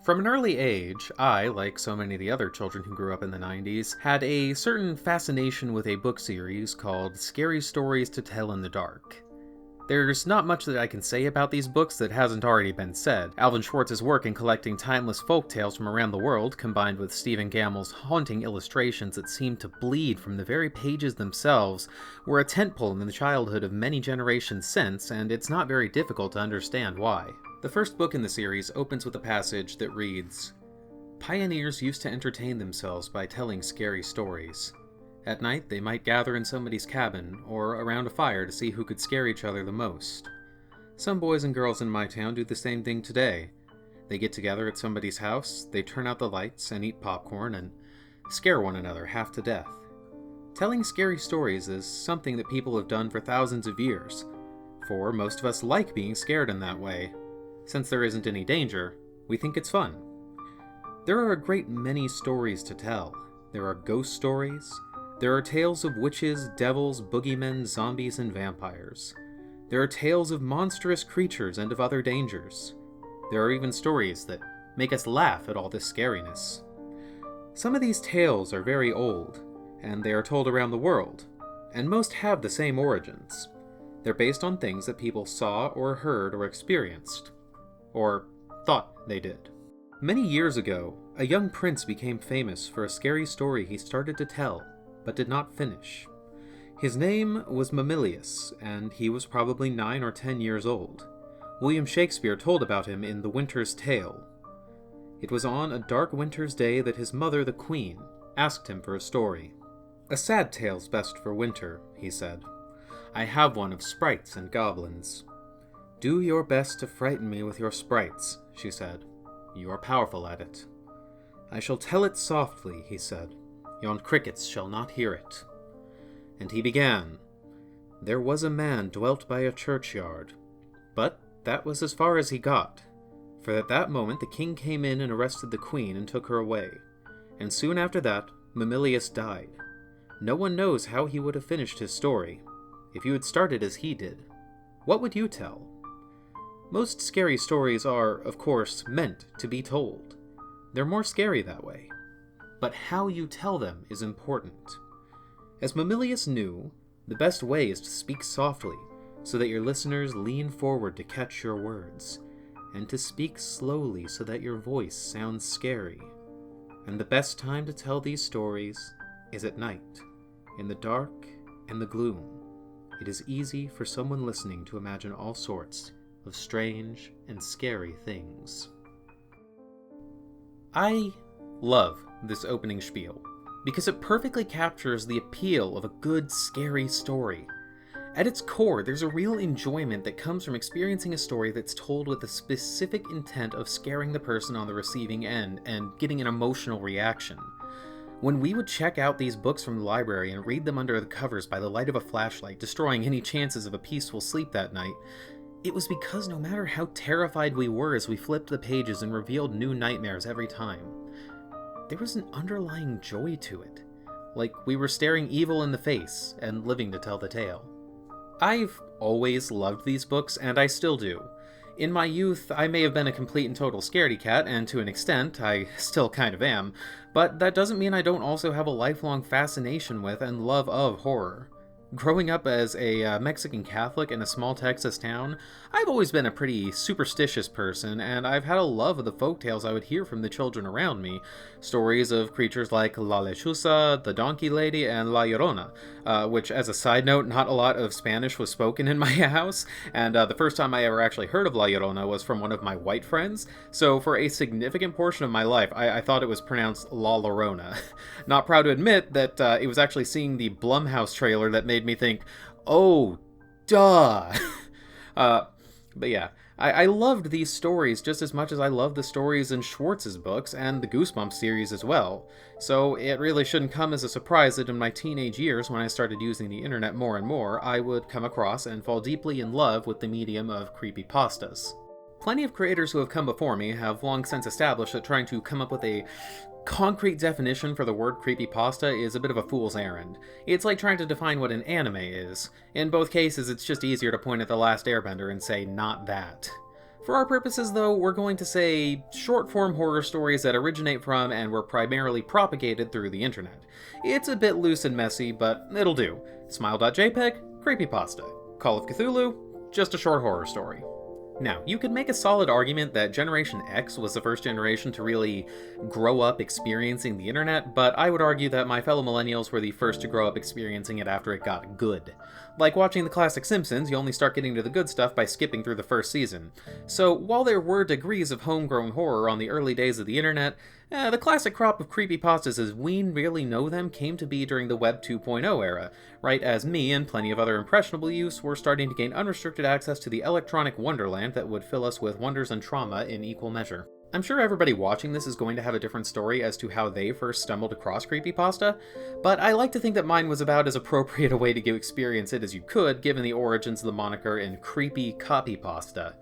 From an early age, I, like so many of the other children who grew up in the 90s, had a certain fascination with a book series called Scary Stories to Tell in the Dark. There's not much that I can say about these books that hasn't already been said. Alvin Schwartz's work in collecting timeless folktales from around the world, combined with Stephen Gammell's haunting illustrations that seem to bleed from the very pages themselves, were a tentpole in the childhood of many generations since, and it's not very difficult to understand why. The first book in the series opens with a passage that reads, "Pioneers used to entertain themselves by telling scary stories. At night, they might gather in somebody's cabin, or around a fire to see who could scare each other the most. Some boys and girls in my town do the same thing today. They get together at somebody's house, they turn out the lights and eat popcorn and scare one another half to death. Telling scary stories is something that people have done for thousands of years, for most of us like being scared in that way. Since there isn't any danger, we think it's fun. There are a great many stories to tell. There are ghost stories. There are tales of witches, devils, boogeymen, zombies, and vampires. There are tales of monstrous creatures and of other dangers. There are even stories that make us laugh at all this scariness. Some of these tales are very old, and they are told around the world, and most have the same origins. They're based on things that people saw or heard or experienced, or thought they did. Many years ago, a young prince became famous for a scary story he started to tell, but did not finish. His name was Mamilius, and he was probably 9 or 10 years old. William Shakespeare told about him in The Winter's Tale. It was on a dark winter's day that his mother, the queen, asked him for a story. "A sad tale's best for winter," he said. "I have one of sprites and goblins." "Do your best to frighten me with your sprites," she said. "You are powerful at it." "I shall tell it softly," he said. "Yon crickets shall not hear it." And he began, "There was a man dwelt by a churchyard." But that was as far as he got, for at that moment the king came in and arrested the queen and took her away. And soon after that, Mamilius died. No one knows how he would have finished his story. If you had started as he did, what would you tell? Most scary stories are, of course, meant to be told. They're more scary that way. But how you tell them is important. As Mamilius knew, the best way is to speak softly, so that your listeners lean forward to catch your words, and to speak slowly so that your voice sounds scary. And the best time to tell these stories is at night, in the dark and the gloom. It is easy for someone listening to imagine all sorts of strange and scary things. I love this opening spiel, because it perfectly captures the appeal of a good, scary story. At its core, there's a real enjoyment that comes from experiencing a story that's told with the specific intent of scaring the person on the receiving end and getting an emotional reaction. When we would check out these books from the library and read them under the covers by the light of a flashlight, destroying any chances of a peaceful sleep that night, it was because no matter how terrified we were as we flipped the pages and revealed new nightmares every time, there was an underlying joy to it, like we were staring evil in the face and living to tell the tale. I've always loved these books, and I still do. In my youth, I may have been a complete and total scaredy cat, and to an extent, I still kind of am, but that doesn't mean I don't also have a lifelong fascination with and love of horror. Growing up as a Mexican Catholic in a small Texas town, I've always been a pretty superstitious person, and I've had a love of the folktales I would hear from the children around me. Stories of creatures like La Lechuza, the Donkey Lady, and La Llorona, which, as a side note, not a lot of Spanish was spoken in my house, and the first time I ever actually heard of La Llorona was from one of my white friends, so for a significant portion of my life, I thought it was pronounced La Llorona. Not proud to admit that it was actually seeing the Blumhouse trailer that made me think, oh, duh. But yeah, I loved these stories just as much as I loved the stories in Schwartz's books and the Goosebumps series as well. So it really shouldn't come as a surprise that in my teenage years, when I started using the internet more and more, I would come across and fall deeply in love with the medium of creepypastas. Plenty of creators who have come before me have long since established that trying to come up with a concrete definition for the word creepypasta is a bit of a fool's errand. It's like trying to define what an anime is. In both cases, it's just easier to point at The Last Airbender and say, not that. For our purposes though, we're going to say short-form horror stories that originate from and were primarily propagated through the internet. It's a bit loose and messy, but it'll do. Smile.jpg, Creepypasta. Call of Cthulhu, just a short horror story. Now, you could make a solid argument that Generation X was the first generation to really grow up experiencing the internet, but I would argue that my fellow millennials were the first to grow up experiencing it after it got good. Like watching the classic Simpsons, you only start getting to the good stuff by skipping through the first season. So, while there were degrees of homegrown horror on the early days of the internet, the classic crop of creepypastas as we really know them came to be during the Web 2.0 era, right as me and plenty of other impressionable youths were starting to gain unrestricted access to the electronic wonderland that would fill us with wonders and trauma in equal measure. I'm sure everybody watching this is going to have a different story as to how they first stumbled across creepypasta, but I like to think that mine was about as appropriate a way to experience it as you could, given the origins of the moniker in creepy copypasta.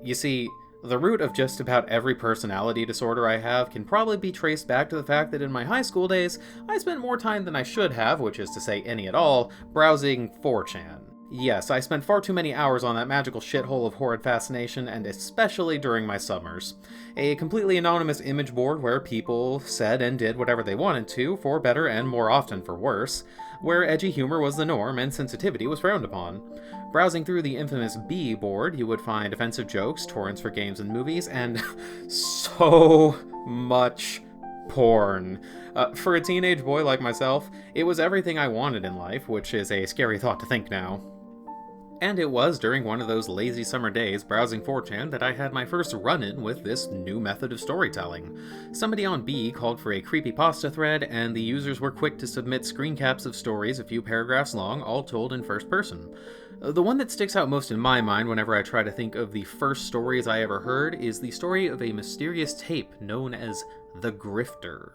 You see, the root of just about every personality disorder I have can probably be traced back to the fact that in my high school days, I spent more time than I should have, which is to say any at all, browsing 4chan. Yes, I spent far too many hours on that magical shithole of horrid fascination, and especially during my summers. A completely anonymous image board where people said and did whatever they wanted to, for better and more often for worse, where edgy humor was the norm and sensitivity was frowned upon. Browsing through the infamous B board, you would find offensive jokes, torrents for games and movies, and so much porn. For a teenage boy like myself, it was everything I wanted in life, which is a scary thought to think now. And it was during one of those lazy summer days browsing 4chan that I had my first run-in with this new method of storytelling. Somebody on B called for a creepypasta thread, and the users were quick to submit screen caps of stories a few paragraphs long, all told in first person. The one that sticks out most in my mind whenever I try to think of the first stories I ever heard is the story of a mysterious tape known as The Grifter.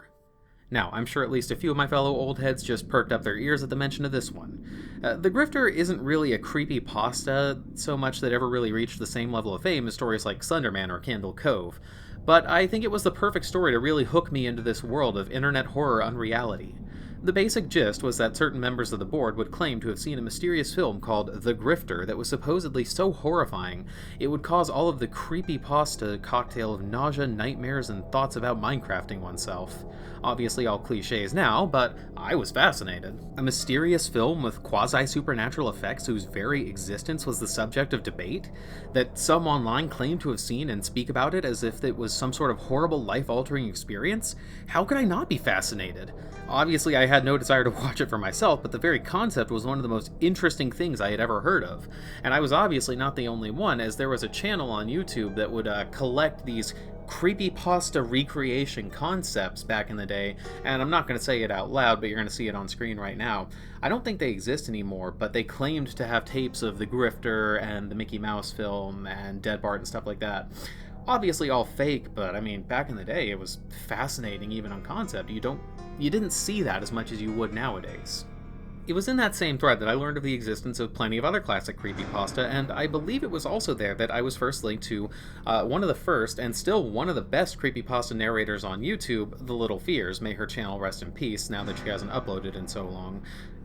Now, I'm sure at least a few of my fellow old heads just perked up their ears at the mention of this one. The Grifter isn't really a creepypasta so much that ever really reached the same level of fame as stories like Slenderman or Candle Cove, but I think it was the perfect story to really hook me into this world of internet horror unreality. The basic gist was that certain members of the board would claim to have seen a mysterious film called The Grifter that was supposedly so horrifying it would cause all of the creepypasta cocktail of nausea, nightmares, and thoughts about Minecrafting oneself. Obviously all cliches now, but I was fascinated. A mysterious film with quasi-supernatural effects whose very existence was the subject of debate, that some online claimed to have seen and speak about it as if it was some sort of horrible life-altering experience? How could I not be fascinated? Obviously, I had no desire to watch it for myself, but the very concept was one of the most interesting things I had ever heard of. And I was obviously not the only one, as there was a channel on YouTube that would collect these creepypasta recreation concepts back in the day, and I'm not going to say it out loud, but you're going to see it on screen right now. I don't think they exist anymore, but they claimed to have tapes of The Grifter and the Mickey Mouse film and Dead Bart and stuff like that. Obviously all fake, but I mean, back in the day it was fascinating even on concept. You didn't see that as much as you would nowadays. It was in that same thread that I learned of the existence of plenty of other classic creepypasta, and I believe it was also there that I was first linked to one of the first, and still one of the best creepypasta narrators on YouTube, The Little Fears, may her channel rest in peace now that she hasn't uploaded in so long.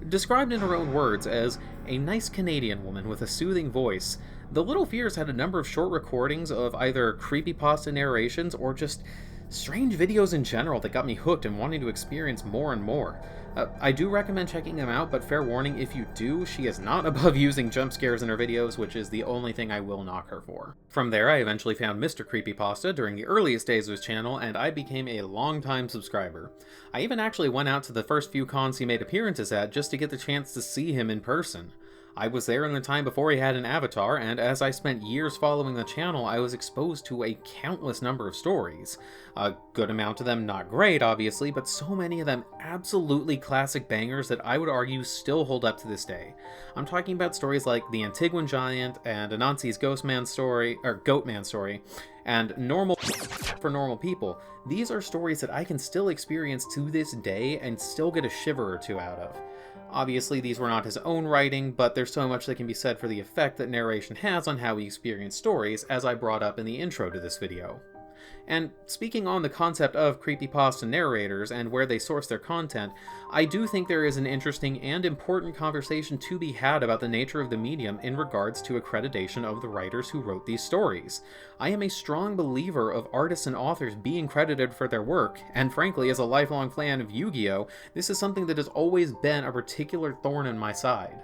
Described in her own words as a nice Canadian woman with a soothing voice, The Little Fears had a number of short recordings of either creepypasta narrations or just strange videos in general that got me hooked and wanting to experience more and more. I do recommend checking them out, but fair warning, if you do, she is not above using jump scares in her videos, which is the only thing I will knock her for. From there, I eventually found Mr. Creepypasta during the earliest days of his channel, and I became a long-time subscriber. I even actually went out to the first few cons he made appearances at just to get the chance to see him in person. I was there in the time before he had an avatar, and as I spent years following the channel, I was exposed to a countless number of stories. A good amount of them not great, obviously, but so many of them absolutely classic bangers that I would argue still hold up to this day. I'm talking about stories like The Antiguan Giant and Anansi's Goatman story, and Normal for Normal People. These are stories that I can still experience to this day and still get a shiver or two out of. Obviously, these were not his own writing, but there's so much that can be said for the effect that narration has on how we experience stories, as I brought up in the intro to this video. And speaking on the concept of creepypasta narrators and where they source their content, I do think there is an interesting and important conversation to be had about the nature of the medium in regards to accreditation of the writers who wrote these stories. I am a strong believer of artists and authors being credited for their work, and frankly, as a lifelong fan of Yu-Gi-Oh!, this is something that has always been a particular thorn in my side.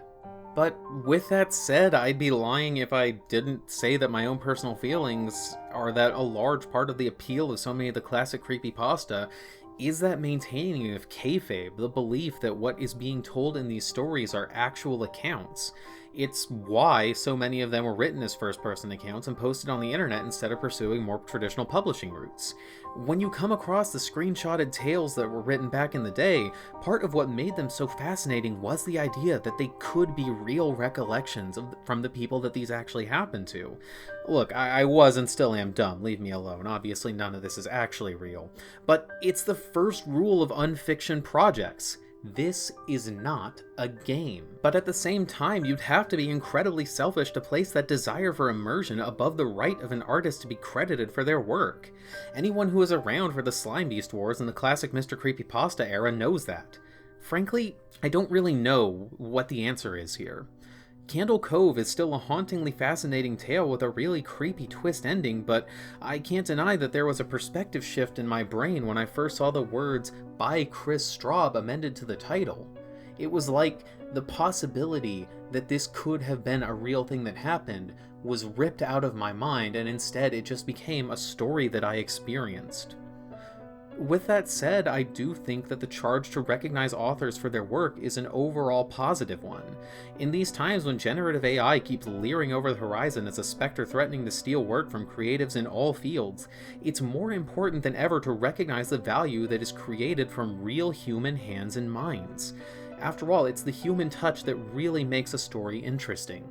But with that said, I'd be lying if I didn't say that my own personal feelings are that a large part of the appeal of so many of the classic creepypasta is that maintaining of kayfabe, the belief that what is being told in these stories are actual accounts. It's why so many of them were written as first-person accounts and posted on the internet instead of pursuing more traditional publishing routes. When you come across the screenshotted tales that were written back in the day, part of what made them so fascinating was the idea that they could be real recollections from the people that these actually happened to. Look, I was and still am dumb, leave me alone, obviously none of this is actually real. But it's the first rule of unfiction projects. This is not a game. But at the same time, you'd have to be incredibly selfish to place that desire for immersion above the right of an artist to be credited for their work. Anyone who was around for the Slime Beast Wars in the classic Mr. Creepypasta era knows that. Frankly, I don't really know what the answer is here. Candle Cove is still a hauntingly fascinating tale with a really creepy twist ending, but I can't deny that there was a perspective shift in my brain when I first saw the words by Chris Straub amended to the title. It was like the possibility that this could have been a real thing that happened was ripped out of my mind, and instead it just became a story that I experienced. With that said, I do think that the charge to recognize authors for their work is an overall positive one. In these times when generative AI keeps leering over the horizon as a specter threatening to steal work from creatives in all fields, it's more important than ever to recognize the value that is created from real human hands and minds. After all, it's the human touch that really makes a story interesting.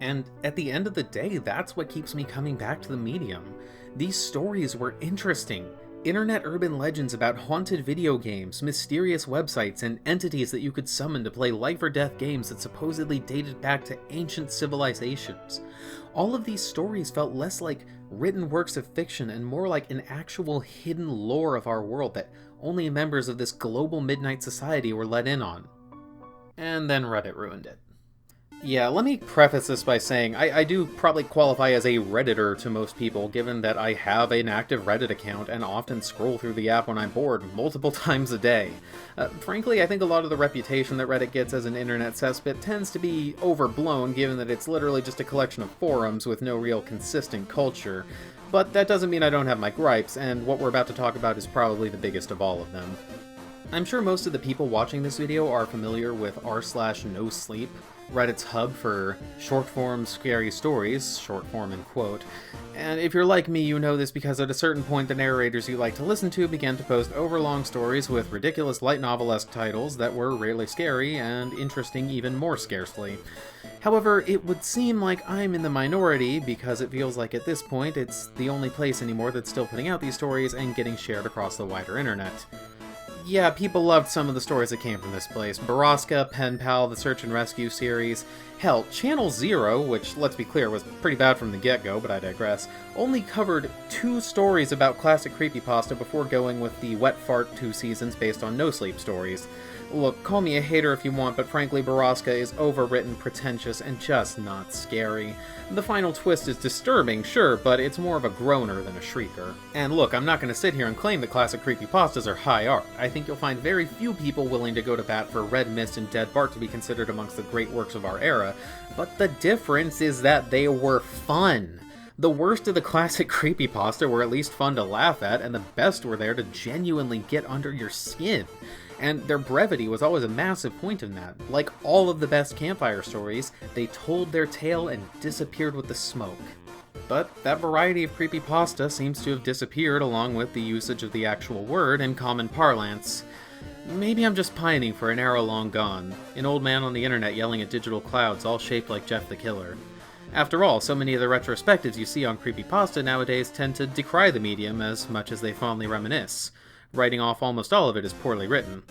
And at the end of the day, that's what keeps me coming back to the medium. These stories were interesting. Internet urban legends about haunted video games, mysterious websites, and entities that you could summon to play life or death games that supposedly dated back to ancient civilizations. All of these stories felt less like written works of fiction and more like an actual hidden lore of our world that only members of this global midnight society were let in on. And then Reddit ruined it. Yeah, let me preface this by saying I do probably qualify as a Redditor to most people, given that I have an active Reddit account and often scroll through the app when I'm bored multiple times a day. Frankly, I think a lot of the reputation that Reddit gets as an internet cesspit tends to be overblown, given that it's literally just a collection of forums with no real consistent culture. But that doesn't mean I don't have my gripes, and what we're about to talk about is probably the biggest of all of them. I'm sure most of the people watching this video are familiar with r/nosleep, Reddit's hub for short-form scary stories, short form in quote, and if you're like me, you know this because at a certain point the narrators you like to listen to began to post overlong stories with ridiculous light novel-esque titles that were rarely scary and interesting even more scarcely. However, it would seem like I'm in the minority because it feels like at this point it's the only place anymore that's still putting out these stories and getting shared across the wider internet. Yeah, people loved some of the stories that came from this place. Baraska, Pen Pal, the Search and Rescue series. Hell, Channel Zero, which, let's be clear, was pretty bad from the get-go, but I digress, only covered 2 stories about classic creepypasta before going with the Wet Fart 2 seasons based on No Sleep stories. Look, call me a hater if you want, but frankly Baraska is overwritten, pretentious, and just not scary. The final twist is disturbing, sure, but it's more of a groaner than a shrieker. And look, I'm not going to sit here and claim that classic creepypastas are high art. I think you'll find very few people willing to go to bat for Red Mist and Dead Bart to be considered amongst the great works of our era, but the difference is that they were fun. The worst of the classic creepypasta were at least fun to laugh at, and the best were there to genuinely get under your skin. And their brevity was always a massive point in that. Like all of the best campfire stories, they told their tale and disappeared with the smoke. But that variety of creepypasta seems to have disappeared along with the usage of the actual word in common parlance. Maybe I'm just pining for an era long gone, an old man on the internet yelling at digital clouds all shaped like Jeff the Killer. After all, so many of the retrospectives you see on creepypasta nowadays tend to decry the medium as much as they fondly reminisce, writing off almost all of it as poorly written.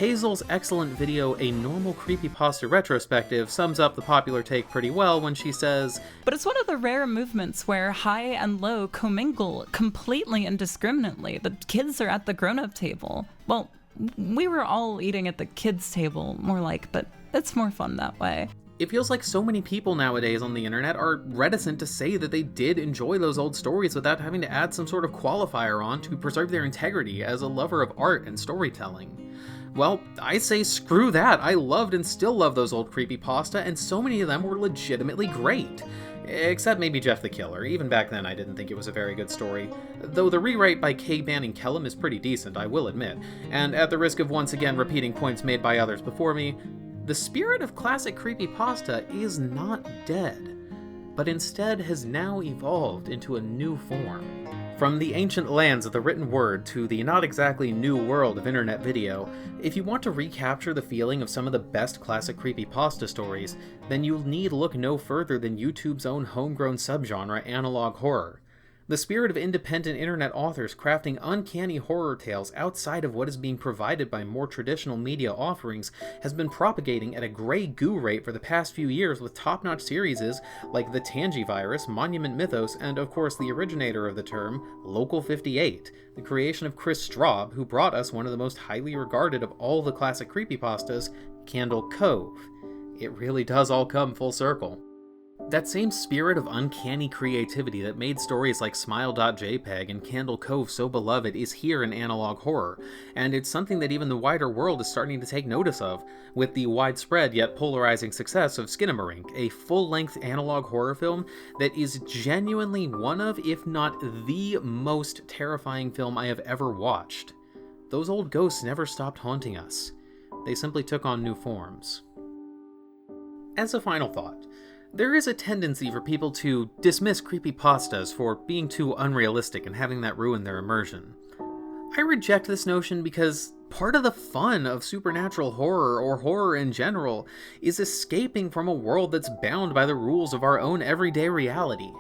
Hazel's excellent video, A Normal Creepypasta Retrospective, sums up the popular take pretty well when she says, "But it's one of the rare movements where high and low commingle completely indiscriminately. The kids are at the grown-up table. Well, we were all eating at the kids' table, more like, but it's more fun that way." It feels like so many people nowadays on the internet are reticent to say that they did enjoy those old stories without having to add some sort of qualifier on to preserve their integrity as a lover of art and storytelling. Well, I say screw that. I loved and still love those old creepypasta, and so many of them were legitimately great. Except maybe Jeff the Killer. Even back then I didn't think it was a very good story. Though the rewrite by K. Banning Kellum is pretty decent, I will admit. And at the risk of once again repeating points made by others before me, the spirit of classic creepypasta is not dead, but instead has now evolved into a new form. From the ancient lands of the written word to the not exactly new world of internet video, if you want to recapture the feeling of some of the best classic creepypasta stories, then you'll need look no further than YouTube's own homegrown subgenre, analog horror. The spirit of independent internet authors crafting uncanny horror tales outside of what is being provided by more traditional media offerings has been propagating at a gray goo rate for the past few years with top-notch series like The Tangivirus, Monument Mythos, and of course the originator of the term, Local 58, the creation of Chris Straub, who brought us one of the most highly regarded of all the classic creepypastas, Candle Cove. It really does all come full circle. That same spirit of uncanny creativity that made stories like Smile.jpg and Candle Cove so beloved is here in analog horror, and it's something that even the wider world is starting to take notice of, with the widespread yet polarizing success of Skinamarink, a full-length analog horror film that is genuinely one of, if not the most terrifying film I have ever watched. Those old ghosts never stopped haunting us. They simply took on new forms. As a final thought, there is a tendency for people to dismiss creepypastas for being too unrealistic and having that ruin their immersion. I reject this notion because part of the fun of supernatural horror, or horror in general, is escaping from a world that's bound by the rules of our own everyday reality.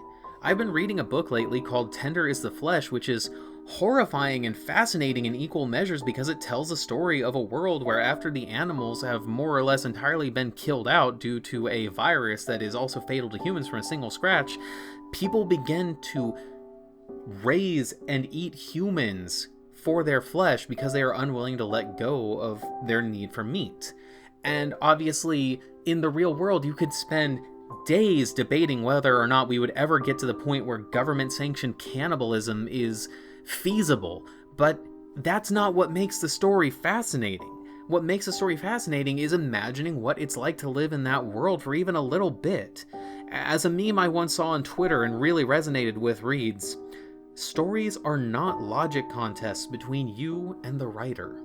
I've been reading a book lately called Tender is the Flesh, which is horrifying and fascinating in equal measures because it tells a story of a world where after the animals have more or less entirely been killed out due to a virus that is also fatal to humans from a single scratch, people begin to raise and eat humans for their flesh because they are unwilling to let go of their need for meat. And obviously, in the real world, you could spend days debating whether or not we would ever get to the point where government-sanctioned cannibalism is feasible, but that's not what makes the story fascinating. What makes a story fascinating is imagining what it's like to live in that world for even a little bit. As a meme I once saw on Twitter and really resonated with reads, "Stories are not logic contests between you and the writer."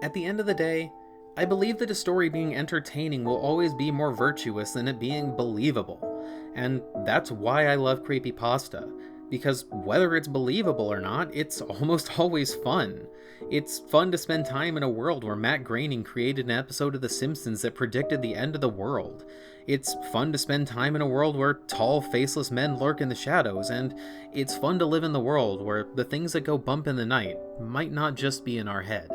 At the end of the day, I believe that a story being entertaining will always be more virtuous than it being believable, and that's why I love creepypasta. Because whether it's believable or not, it's almost always fun. It's fun to spend time in a world where Matt Groening created an episode of The Simpsons that predicted the end of the world. It's fun to spend time in a world where tall, faceless men lurk in the shadows, and it's fun to live in the world where the things that go bump in the night might not just be in our head.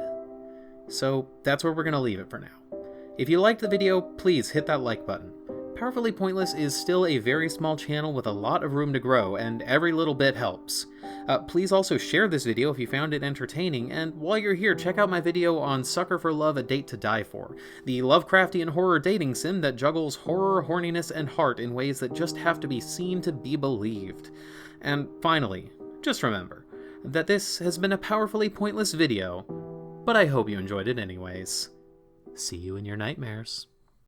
So that's where we're going to leave it for now. If you liked the video, please hit that like button. Powerfully Pointless is still a very small channel with a lot of room to grow, and every little bit helps. Please also share this video if you found it entertaining, and while you're here, check out my video on Sucker for Love: A Date to Die For, the Lovecraftian horror dating sim that juggles horror, horniness, and heart in ways that just have to be seen to be believed. And finally, just remember that this has been a powerfully pointless video, but I hope you enjoyed it anyways. See you in your nightmares.